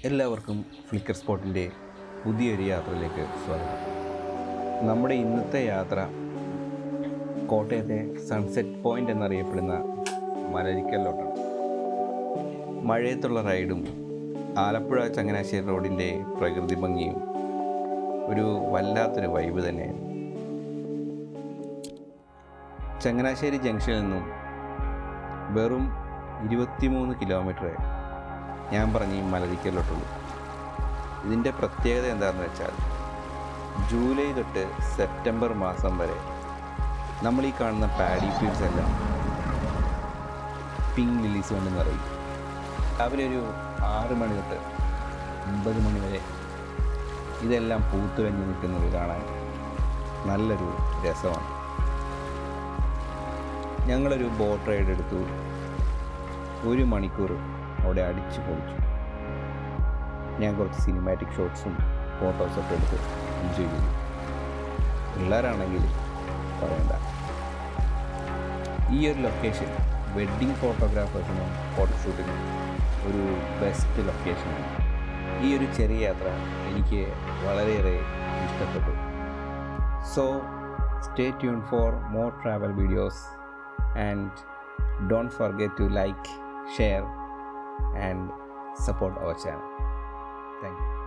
എല്ലാവർക്കും ഫ്ലിക്കർ സ്പോട്ടിൻ്റെ പുതിയൊരു യാത്രയിലേക്ക് സ്വാഗതം. നമ്മുടെ ഇന്നത്തെ യാത്ര കോട്ടയത്തെ സൺസെറ്റ് പോയിൻ്റ് എന്നറിയപ്പെടുന്ന മലരിക്കലിലോട്ടാണ്. മഴയത്തുള്ള റൈഡും ആലപ്പുഴ ചങ്ങനാശ്ശേരി റോഡിൻ്റെ പ്രകൃതി ഭംഗിയും ഒരു വല്ലാത്തൊരു വൈബ് തന്നെയാണ്. ചങ്ങനാശ്ശേരി ജംഗ്ഷനിൽ നിന്നും വെറും 23 കിലോമീറ്റർ ഞാൻ പറഞ്ഞ് ഈ മലരിക്കലിലോട്ടുള്ളൂ. ഇതിൻ്റെ പ്രത്യേകത എന്താണെന്ന് വെച്ചാൽ ജൂലൈ തൊട്ട് സെപ്റ്റംബർ മാസം വരെ നമ്മൾ ഈ കാണുന്ന പാഡി ഫീൽഡ്സ് എല്ലാം പിങ്ക് ലില്ലീസ് കൊണ്ട് നിറയും. രാവിലെ ഒരു 6 മണി തൊട്ട് 9 മണി വരെ ഇതെല്ലാം പൂത്തുലഞ്ഞ് നിൽക്കുന്നത് കാണാൻ നല്ലൊരു രസമാണ്. ഞങ്ങളൊരു ബോട്ട് റൈഡ് എടുത്തു. 1 മണിക്കൂർ അവിടെ അടിച്ചു പൊളിച്ചു. ഞാൻ കുറച്ച് സിനിമാറ്റിക് ഷോട്ട്സും ഫോട്ടോസൊക്കെ എടുത്ത് എൻജോയ് ചെയ്തു. പിള്ളേരാണെങ്കിൽ പറയണ്ട. ഈ ഒരു ലൊക്കേഷൻ വെഡ്ഡിങ് ഫോട്ടോഗ്രാഫേഴ്സിനും ഫോട്ടോഷൂട്ടിനും ഒരു ബെസ്റ്റ് ലൊക്കേഷനാണ്. ഈ ഒരു ചെറിയ യാത്ര എനിക്ക് വളരെയേറെ ഇഷ്ടപ്പെട്ടു. So stay tuned for more travel videos and don't forget to like, share and support our channel. Thank you.